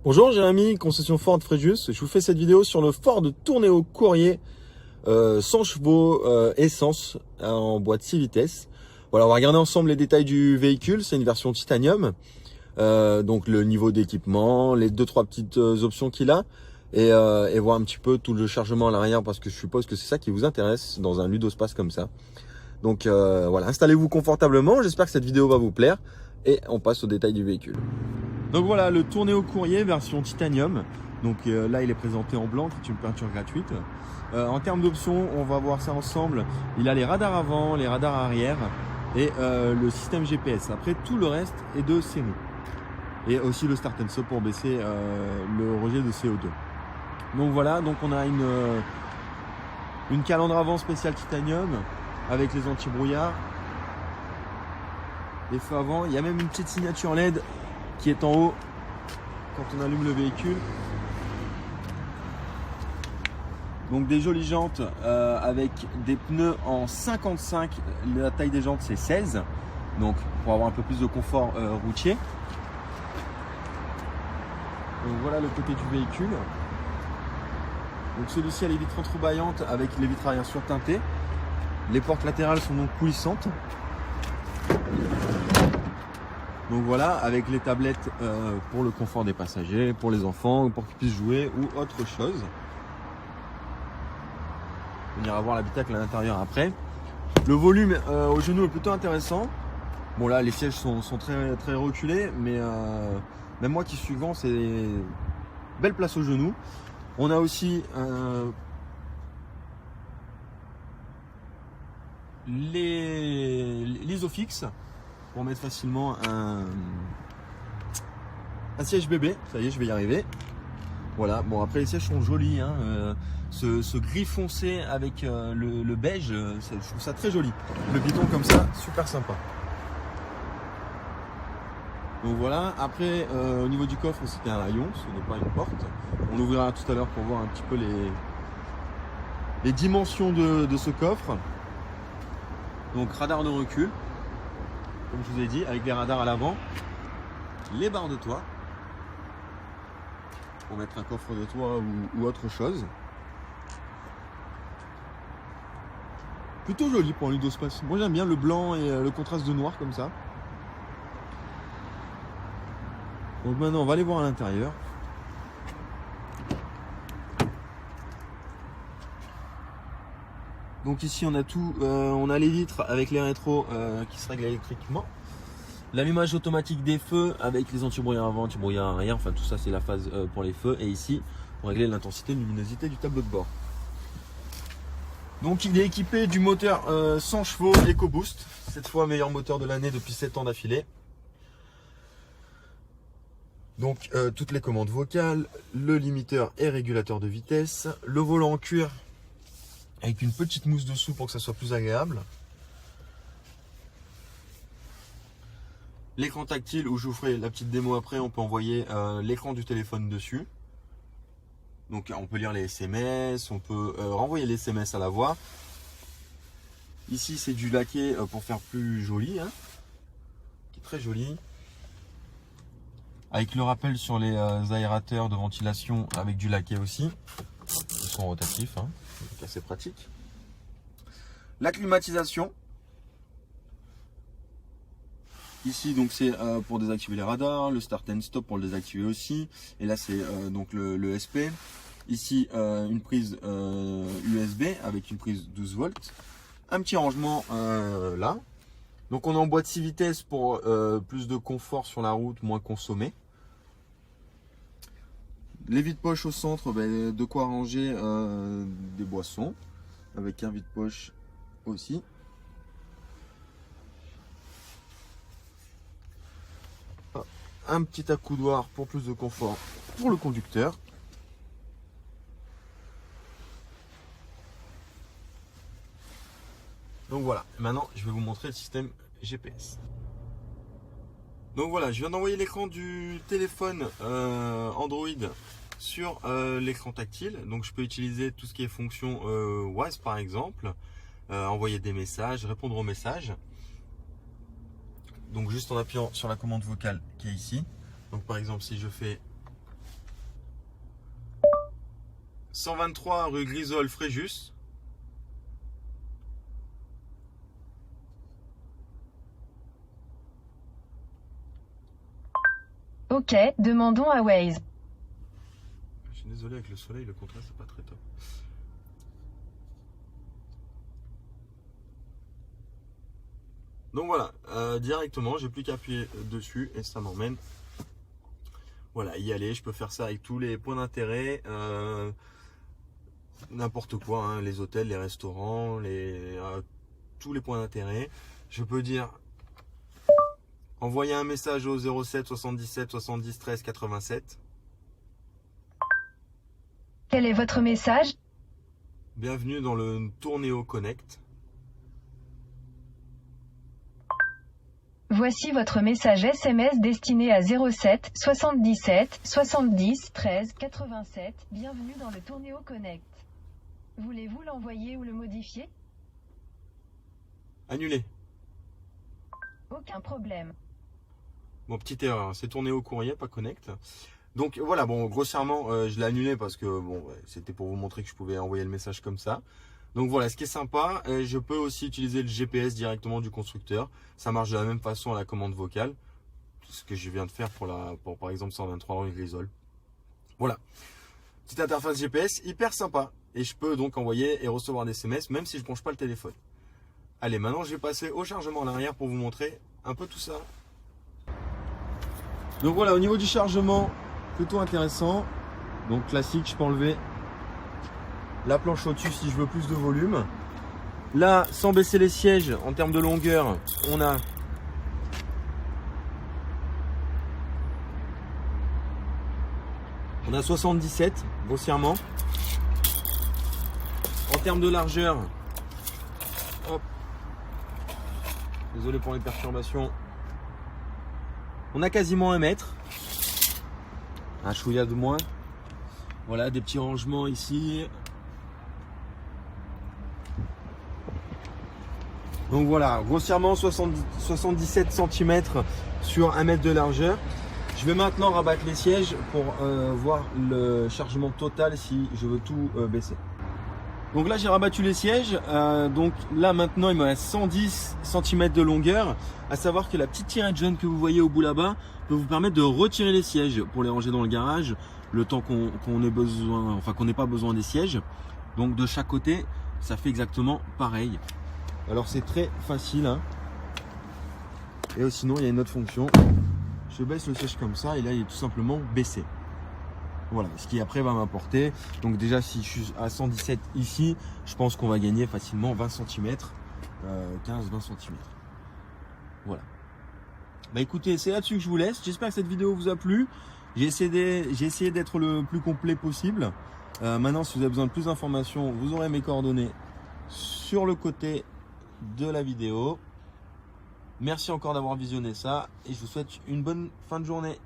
Bonjour Jérémy, concession Ford Fréjus. Je vous fais cette vidéo sur le Ford Tourneo Courrier 100 chevaux essence en boîte 6 vitesses. Voilà, on va regarder ensemble les détails du véhicule. C'est une version titanium. Donc le niveau d'équipement, les 2-3 petites options qu'il a et voir un petit peu tout le chargement à l'arrière parce que je suppose que c'est ça qui vous intéresse dans un ludospace comme ça. Donc voilà, installez-vous confortablement. J'espère que cette vidéo va vous plaire et on passe aux détails du véhicule. Donc voilà, le Tourneo Courrier version titanium. Donc là, il est présenté en blanc, qui est une peinture gratuite. En termes d'options, on va voir ça ensemble. Il a les radars avant, les radars arrière et le système GPS. Après, tout le reste est de série. Et aussi le start and stop pour baisser le rejet de CO2. Donc voilà, donc on a une calandre avant spéciale titanium avec les anti-brouillards. Les feux avant, il y a même une petite signature LED qui est en haut quand on allume le véhicule. Donc des jolies jantes avec des pneus en 55, la taille des jantes c'est 16, donc pour avoir un peu plus de confort routier. Donc voilà le côté du véhicule. Donc celui-ci a les vitres entrebâillantes avec les vitres arrière surteintées. Les portes latérales sont donc coulissantes. Donc voilà, avec les tablettes pour le confort des passagers, pour les enfants, pour qu'ils puissent jouer ou autre chose. On ira voir l'habitacle à l'intérieur après. Le volume au genou est plutôt intéressant. Bon là, les sièges sont très, très reculés, mais même moi qui suis grand, c'est belle place au genou. On a aussi l'isofix pour mettre facilement un siège bébé. Ça y est, je vais y arriver. Voilà, bon après les sièges sont jolis, hein. Ce gris foncé avec le beige, je trouve ça très joli. Le piton comme ça, super sympa. Donc voilà, après au niveau du coffre c'était un haillon, ce n'est pas une porte. On ouvrira tout à l'heure pour voir un petit peu les dimensions de ce coffre. Donc radar de recul, comme je vous ai dit, avec les radars à l'avant, les barres de toit pour mettre un coffre de toit ou autre chose. Plutôt joli pour un ludospace. Moi j'aime bien le blanc et le contraste de noir comme ça. Donc maintenant on va aller voir à l'intérieur. Donc ici on a tout, on a les vitres avec les rétros qui se règlent électriquement. L'allumage automatique des feux avec les anti-brouillards avant, anti-brouillards arrière, enfin tout ça c'est la phase pour les feux. Et ici, pour régler l'intensité et la luminosité du tableau de bord. Donc il est équipé du moteur 100 chevaux EcoBoost, cette fois meilleur moteur de l'année depuis 7 ans d'affilée. Donc toutes les commandes vocales, le limiteur et régulateur de vitesse, le volant en cuir avec une petite mousse dessous pour que ça soit plus agréable. L'écran tactile où je vous ferai la petite démo après, on peut envoyer l'écran du téléphone dessus. Donc on peut lire les SMS, on peut renvoyer les SMS à la voix. Ici c'est du laqué pour faire plus joli, hein, qui est très joli. Avec le rappel sur les aérateurs de ventilation avec du laqué aussi. Ils sont rotatifs, hein, donc assez pratique. La climatisation. Ici donc c'est pour désactiver les radars, le start and stop pour le désactiver aussi. Et là c'est donc le SP. Ici une prise USB avec une prise 12 volts. Un petit rangement là. Donc on est en boîte 6 vitesses pour plus de confort sur la route, moins consommé. Les vides-poches au centre, de quoi ranger des boissons. Avec un vide-poche aussi. Un petit accoudoir pour plus de confort pour le conducteur. Donc voilà, maintenant je vais vous montrer le système GPS. Donc voilà, je viens d'envoyer l'écran du téléphone Android sur l'écran tactile. Donc je peux utiliser tout ce qui est fonction Waze par exemple, envoyer des messages, répondre aux messages. Donc juste en appuyant sur la commande vocale qui est ici. Donc par exemple si je fais 123 rue Grisol, Fréjus. Ok, demandons à Waze. Je suis désolé, avec le soleil, le contraste c'est pas très top. Donc voilà, directement, j'ai plus qu'à appuyer dessus et ça m'emmène. Voilà, y aller. Je peux faire ça avec tous les points d'intérêt, n'importe quoi, hein, les hôtels, les restaurants, tous les points d'intérêt. Je peux dire envoyer un message au 07 77 70 13 87. Quel est votre message? Bienvenue dans le Tournéo Connect. Voici votre message SMS destiné à 07 77 70 13 87. Bienvenue dans le Tournéo Connect. Voulez-vous l'envoyer ou le modifier? Annulé. Aucun problème. Bon, petite erreur, c'est Tournéo Courrier, pas Connect. Donc voilà, bon, grossièrement, je l'ai annulé parce que bon, c'était pour vous montrer que je pouvais envoyer le message comme ça. Donc voilà, ce qui est sympa, je peux aussi utiliser le GPS directement du constructeur. Ça marche de la même façon à la commande vocale. Ce que je viens de faire pour par exemple 123 rue Grisol. Voilà. Petite interface GPS hyper sympa. Et je peux donc envoyer et recevoir des SMS même si je ne branche pas le téléphone. Allez, maintenant je vais passer au chargement à l'arrière pour vous montrer un peu tout ça. Donc voilà, au niveau du chargement, plutôt intéressant. Donc classique, je peux enlever la planche au-dessus si je veux plus de volume. Là, sans baisser les sièges, en termes de longueur, on a On a 77, grossièrement. En termes de largeur, hop, désolé pour les perturbations, on a quasiment 1 mètre. Un chouïa de moins. Voilà, des petits rangements ici. Donc voilà, grossièrement 77 cm sur 1 mètre de largeur. Je vais maintenant rabattre les sièges pour voir le chargement total si je veux tout baisser. Donc là j'ai rabattu les sièges, donc là maintenant il me reste 110 cm de longueur. À savoir que la petite tirette jaune que vous voyez au bout là-bas peut vous permettre de retirer les sièges pour les ranger dans le garage, le temps qu'on ait besoin, enfin qu'on n'ait pas besoin des sièges. Donc de chaque côté ça fait exactement pareil. Alors c'est très facile, hein. Et sinon il y a une autre fonction. Je baisse le siège comme ça et là il est tout simplement baissé. Voilà, ce qui après va m'apporter. Donc déjà si je suis à 117 ici, je pense qu'on va gagner facilement 20 cm, 15-20 cm. Voilà. Bah écoutez, c'est là-dessus que je vous laisse. J'espère que cette vidéo vous a plu. J'ai essayé d'être le plus complet possible. Maintenant, si vous avez besoin de plus d'informations, vous aurez mes coordonnées sur le côté de la vidéo. Merci encore d'avoir visionné ça et je vous souhaite une bonne fin de journée.